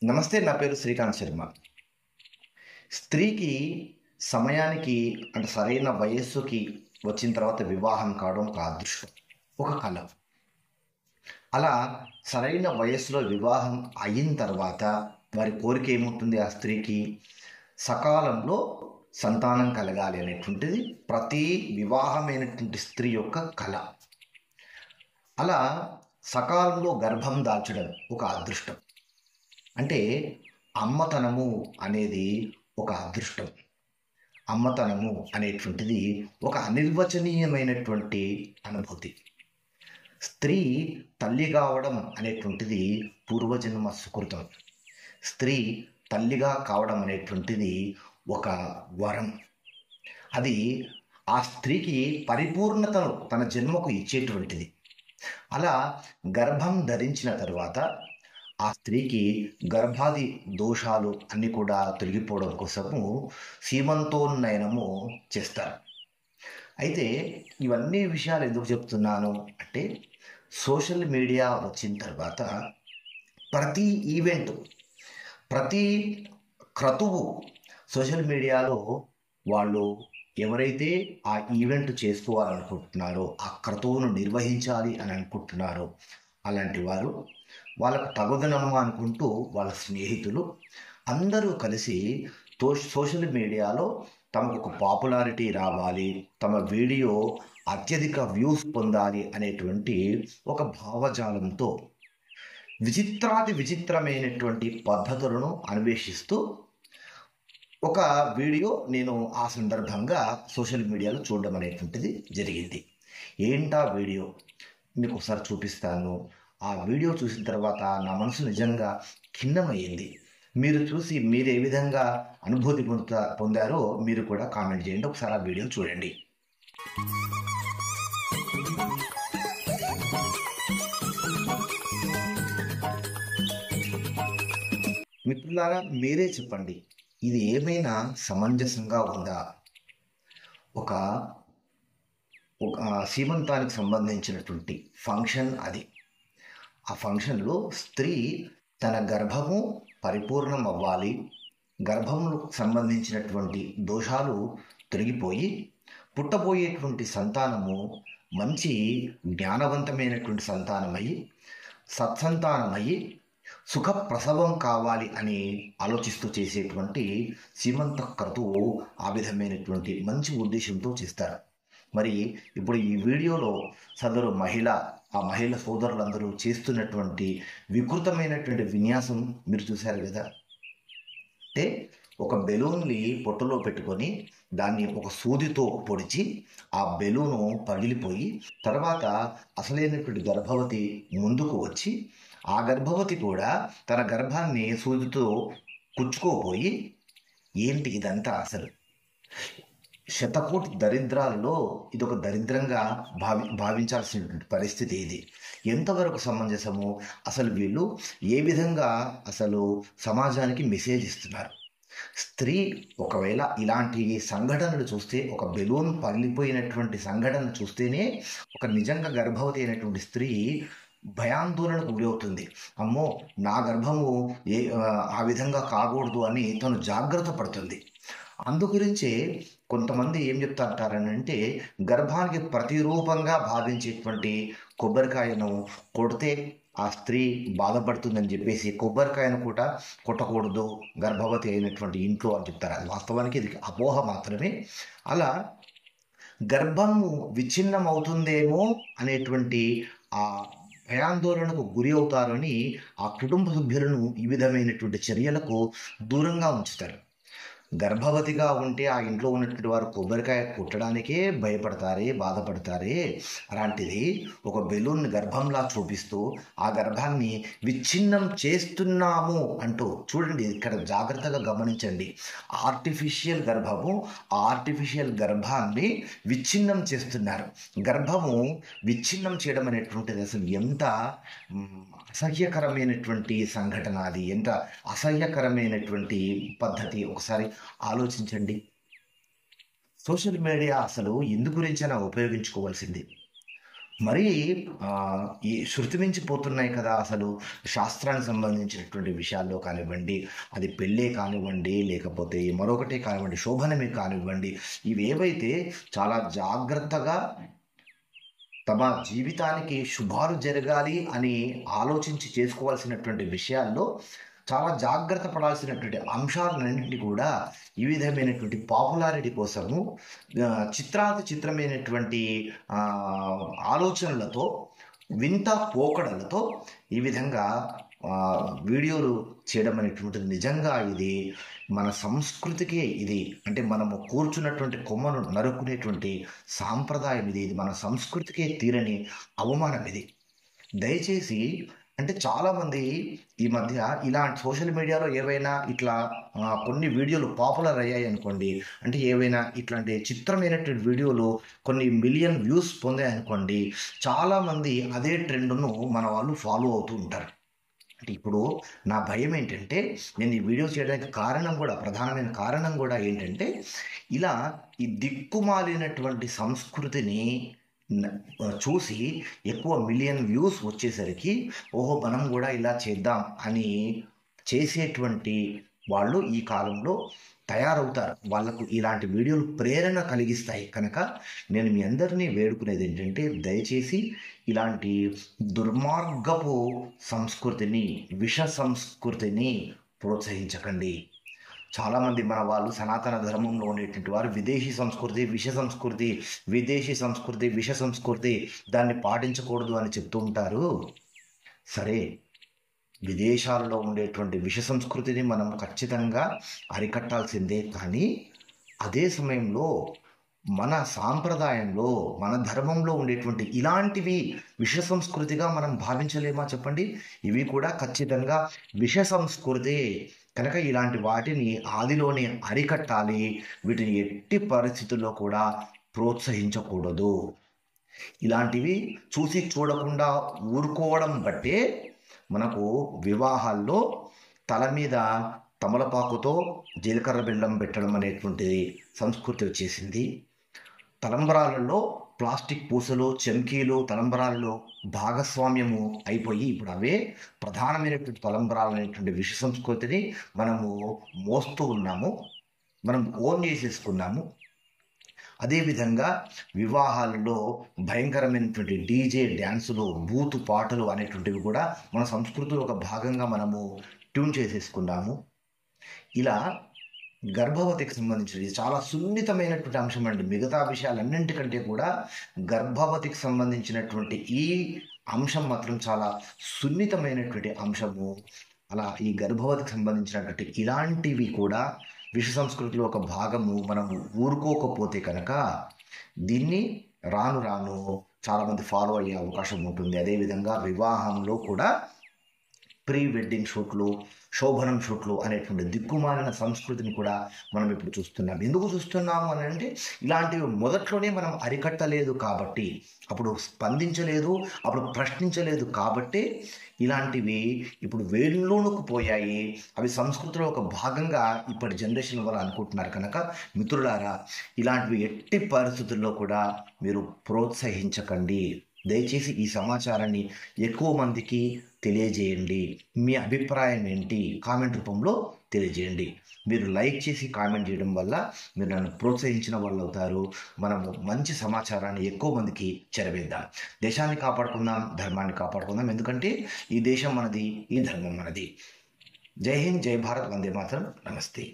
నమస్తే. నా పేరు శ్రీకాంత్ శర్మ. స్త్రీకి సమయానికి అంటే సరైన వయస్సుకి వచ్చిన తర్వాత వివాహం కావడం ఒక అదృష్టం, ఒక కల. అలా సరైన వయస్సులో వివాహం అయిన తర్వాత వారి కోరిక ఏముంటుంది? ఆ స్త్రీకి సకాలంలో సంతానం కలగాలి అనేటువంటిది ప్రతి వివాహమైనటువంటి స్త్రీ యొక్క కల. అలా సకాలంలో గర్భం దాల్చడం ఒక అదృష్టం. అంటే అమ్మతనము అనేది ఒక అదృష్టం. అమ్మతనము అనేటువంటిది ఒక అనిర్వచనీయమైనటువంటి అనుభూతి. స్త్రీ తల్లి కావడం అనేటువంటిది పూర్వజన్మ సుకృతం. స్త్రీ తల్లిగా కావడం అనేటువంటిది ఒక వరం. అది ఆ స్త్రీకి పరిపూర్ణతను తన జన్మకు ఇచ్చేటువంటిది. అలా గర్భం ధరించిన తర్వాత ఆ స్త్రీకి గర్భాది దోషాలు అన్నీ కూడా తొలగిపోవడం కోసము సీమంతోన్నయనము చేస్తారు. అయితే ఇవన్నీ విషయాలు ఎందుకు చెప్తున్నాను అంటే, సోషల్ మీడియా వచ్చిన తర్వాత ప్రతి ఈవెంట్, ప్రతి క్రతువు సోషల్ మీడియాలో వాళ్ళు ఎవరైతే ఆ ఈవెంట్ చేసుకోవాలనుకుంటున్నారో, ఆ క్రతువును నిర్వహించాలి అని అనుకుంటున్నారో అలాంటి వారు, వాళ్ళకు తగుదనమ్మా అనుకుంటూ వాళ్ళ స్నేహితులు అందరూ కలిసి సోషల్ మీడియాలో తమకు ఒక పాపులారిటీ రావాలి, తమ వీడియో అత్యధిక వ్యూస్ పొందాలి అనేటువంటి ఒక భావజాలంతో విచిత్రాతి విచిత్రమైనటువంటి పద్ధతులను అన్వేషిస్తూ ఒక వీడియో నేను ఆ సందర్భంగా సోషల్ మీడియాలో చూడడం అనేటువంటిది జరిగింది. ఏంటా వీడియో మీకు ఒకసారి చూపిస్తాను. ఆ వీడియో చూసిన తర్వాత నా మనసు నిజంగా ఖిన్నమయ్యింది. మీరు చూసి మీరు ఏ విధంగా అనుభూతి పొందారో మీరు కూడా కామెంట్ చేయండి. ఒకసారి ఆ వీడియో చూడండి. మిత్రులారా, మీరే చెప్పండి, ఇది ఏమైనా సమంజసంగా ఉందా? ఒక సీమంతానికి సంబంధించినటువంటి ఫంక్షన్ అది. ఆ ఫంక్షన్లో స్త్రీ తన గర్భము పరిపూర్ణం అవ్వాలి, గర్భముకు సంబంధించినటువంటి దోషాలు తొలగిపోయి పుట్టబోయేటువంటి సంతానము మంచి జ్ఞానవంతమైనటువంటి సంతానమయ్యి సత్సంతానమయ్యి సుఖప్రసవం కావాలి అని ఆలోచిస్తూ చేసేటువంటి సీమంత క్రతువు ఆ విధమైనటువంటి మంచి ఉద్దేశంతో చేస్తారు. మరి ఇప్పుడు ఈ వీడియోలో సదరు ఆ మహిళ సోదరులందరూ చేస్తున్నటువంటి వికృతమైనటువంటి విన్యాసం మీరు చూశారు కదా. అంటే ఒక బెలూన్ని పొట్టలో పెట్టుకొని దాన్ని ఒక సూదితో పొడిచి ఆ బెలూను పగిలిపోయి తర్వాత అసలైనటువంటి గర్భవతి ముందుకు వచ్చి ఆ గర్భవతి కూడా తన గర్భాన్ని సూదితో కుచ్చుకోపోయి, ఏంటి ఇదంతా? అసలు శతకోటి దరిద్రాలలో ఇదొక దరిద్రంగా భావించాల్సినటువంటి పరిస్థితి ఇది. ఎంతవరకు సమంజసము? అసలు వీళ్ళు ఏ విధంగా అసలు సమాజానికి మెసేజ్ ఇస్తున్నారు? స్త్రీ ఒకవేళ ఇలాంటి సంఘటనలు చూస్తే, ఒక బెలూన్ పగిలిపోయినటువంటి సంఘటన చూస్తేనే ఒక నిజంగా గర్భవతి అయినటువంటి స్త్రీ భయాందోళనకు గురి అవుతుంది. అమ్మో, నా గర్భము ఆ విధంగా కాకూడదు అని తను జాగ్రత్త పడుతుంది. అందుగురించే కొంతమంది ఏం చెప్తారంటే, గర్భానికి ప్రతిరూపంగా భావించేటువంటి కొబ్బరికాయను కొడితే ఆ స్త్రీ బాధపడుతుందని చెప్పేసి కొబ్బరికాయను కూడా కొట్టకూడదు గర్భవతి అయినటువంటి ఇంట్లో అని చెప్తారు. అది వాస్తవానికి ఇది అపోహ మాత్రమే. అలా గర్భము విచ్ఛిన్నం అవుతుందేమో అనేటువంటి ఆ భయాందోళనకు గురి అవుతారని ఆ కుటుంబ సభ్యులను ఈ విధమైనటువంటి చర్యలకు దూరంగా ఉంచుతారు. గర్భవతిగా ఉంటే ఆ ఇంట్లో ఉన్నటువంటి వారు కొబ్బరికాయ కుట్టడానికే భయపడతారే, బాధపడతారే. అలాంటిది ఒక బెలూన్ గర్భంలా చూపిస్తూ ఆ గర్భాన్ని విచ్ఛిన్నం చేస్తున్నాము అంటూ, చూడండి ఇక్కడ జాగ్రత్తగా గమనించండి. ఆర్టిఫిషియల్ గర్భము, ఆర్టిఫిషియల్ గర్భాన్ని విచ్ఛిన్నం చేస్తున్నారు. గర్భము విచ్ఛిన్నం చేయడం అనేటువంటిది అసలు ఎంత అసహ్యకరమైనటువంటి సంఘటన, అది ఎంత అసహ్యకరమైనటువంటి పద్ధతి ఒకసారి ఆలోచించండి. సోషల్ మీడియా అసలు ఎందు గురించైనా ఉపయోగించుకోవాల్సింది. మరి ఈ శృతి మించిపోతున్నాయి కదా అసలు శాస్త్రానికి సంబంధించినటువంటి విషయాల్లో కానివ్వండి, అది పెళ్ళే కానివ్వండి, లేకపోతే మరొకటే కానివ్వండి, శోభనమే కానివ్వండి, ఇవేవైతే చాలా జాగ్రత్తగా తమ జీవితానికి శుభాలు జరగాలి అని ఆలోచించి చేసుకోవాల్సినటువంటి విషయాల్లో చాలా జాగ్రత్త పడాల్సినటువంటి అంశాలన్నింటినీ కూడా ఈ విధమైనటువంటి పాపులారిటీ కోసము చిత్రమైనటువంటి ఆ, ఆలోచనలతో, వింత పోకడలతో ఈ విధంగా ఆ, వీడియోలు చేయడం అనేటువంటిది నిజంగా ఇది మన సంస్కృతికే ఇది, అంటే మనము కూర్చున్నటువంటి కొమ్మను నరుక్కునేటువంటి సాంప్రదాయం ఇది మన సంస్కృతికే తీరని అవమానం ఇది. దయచేసి, అంటే చాలామంది ఈ మధ్య ఇలాంటి సోషల్ మీడియాలో ఏవైనా ఇట్లా కొన్ని వీడియోలు పాపులర్ అయ్యాయి అనుకోండి, అంటే ఏవైనా ఇట్లాంటి చిత్రమైనటువంటి వీడియోలు కొన్ని మిలియన్ వ్యూస్ పొందాయి అనుకోండి, చాలామంది అదే ట్రెండ్ను మన వాళ్ళు ఫాలో అవుతూ ఉంటారు. అంటే ఇప్పుడు నా భయం ఏంటంటే, నేను ఈ వీడియో చేయడానికి ప్రధానమైన కారణం కూడా ఏంటంటే, ఇలా ఈ దిక్కుమాలినటువంటి సంస్కృతిని చూసి ఎక్కువ మిలియన్ వ్యూస్ వచ్చేసరికి ఓహో మనం కూడా ఇలా చేద్దాం అని చేసేటువంటి వాళ్ళు ఈ కాలంలో తయారవుతారు. వాళ్ళకు ఇలాంటి వీడియోలు ప్రేరణ కలిగిస్తాయి. కనుక నేను మీ అందరినీ వేడుకునేది ఏంటంటే, దయచేసి ఇలాంటి దుర్మార్గపు సంస్కృతిని, విష సంస్కృతిని ప్రోత్సహించకండి. చాలామంది మన వాళ్ళు సనాతన ధర్మంలో ఉండేటువంటి వారు విదేశీ సంస్కృతి, విష సంస్కృతి దాన్ని పాటించకూడదు అని చెప్తూ ఉంటారు. సరే, విదేశాలలో ఉండేటువంటి విష సంస్కృతిని మనం ఖచ్చితంగా అరికట్టాల్సిందే. కానీ అదే సమయంలో మన సాంప్రదాయంలో, మన ధర్మంలో ఉండేటువంటి ఇలాంటివి విష సంస్కృతిగా మనం భావించలేమా చెప్పండి? ఇవి కూడా ఖచ్చితంగా విష సంస్కృతి. కనుక ఇలాంటి వాటిని ఆదిలోనే అరికట్టాలి. వీటిని ఎట్టి పరిస్థితుల్లో కూడా ప్రోత్సహించకూడదు. ఇలాంటివి చూసి చూడకుండా ఊరుకోవడం బట్టే మనకు వివాహాల్లో తల మీద తమలపాకుతో జీలకర్ర బెల్లం పెట్టడం అనేటువంటిది సంస్కృతి వచ్చేసింది. తలంబరాలలో ప్లాస్టిక్ పూసలు, చెంకీలు తలంబరాలలో భాగస్వామ్యము అయిపోయి ఇప్పుడు అవే ప్రధానమైనటువంటి తలంబరాలు అనేటువంటి విష సంస్కృతిని మనము మోస్తూ ఉన్నాము, మనం ఓన్ చేసేసుకున్నాము. అదేవిధంగా వివాహాలలో భయంకరమైనటువంటి డీజే డ్యాన్సులు, బూతు పాటలు అనేటువంటివి కూడా మన సంస్కృతిలో ఒక భాగంగా మనము ట్యూన్ చేసేసుకున్నాము. ఇలా గర్భవతికి సంబంధించి చాలా సున్నితమైనటువంటి అంశం అండి. మిగతా విషయాలన్నింటికంటే కూడా గర్భవతికి సంబంధించినటువంటి ఈ అంశం మాత్రం చాలా సున్నితమైనటువంటి అంశము. అలా ఈ గర్భవతికి సంబంధించినటువంటి ఇలాంటివి కూడా విష సంస్కృతిలో ఒక భాగము. మనము ఊరుకోకపోతే కనుక దీన్ని రాను రాను చాలామంది ఫాలో అయ్యే అవకాశం ఉంటుంది. అదేవిధంగా వివాహంలో కూడా ప్రీ వెడ్డింగ్ షూట్లు, శోభనం షూట్లు అనేటువంటి దిక్కుమాలిన సంస్కృతిని కూడా మనం ఇప్పుడు చూస్తున్నాం. ఎందుకు చూస్తున్నాము అని అంటే, ఇలాంటివి మొదట్లోనే మనం అరికట్టలేదు కాబట్టి, అప్పుడు స్పందించలేదు, అప్పుడు ప్రశ్నించలేదు కాబట్టి ఇలాంటివి ఇప్పుడు వేళ్ళలోనికి పోయాయి. అవి సంస్కృతిలో ఒక భాగంగా ఇప్పటి జనరేషన్ వాళ్ళు అనుకుంటున్నారు. కనుక మిత్రులారా, ఇలాంటివి ఎట్టి పరిస్థితుల్లో కూడా మీరు ప్రోత్సహించకండి. దయచేసి ఈ సమాచారాన్ని ఎక్కువ మందికి తెలియజేయండి. మీ అభిప్రాయం ఏంటి కామెంట్ రూపంలో తెలియజేయండి. మీరు లైక్ చేసి కామెంట్ చేయడం వల్ల మీరు నన్ను ప్రోత్సహించిన వాళ్ళు అవుతారు. మనము మంచి సమాచారాన్ని ఎక్కువ మందికి చేరవేద్దాం. దేశాన్ని కాపాడుకుందాం, ధర్మాన్ని కాపాడుకుందాం. ఎందుకంటే ఈ దేశం మనది, ఈ ధర్మం మనది. జై హింద్, జై భారత్, వందే మాతరం. నమస్తే.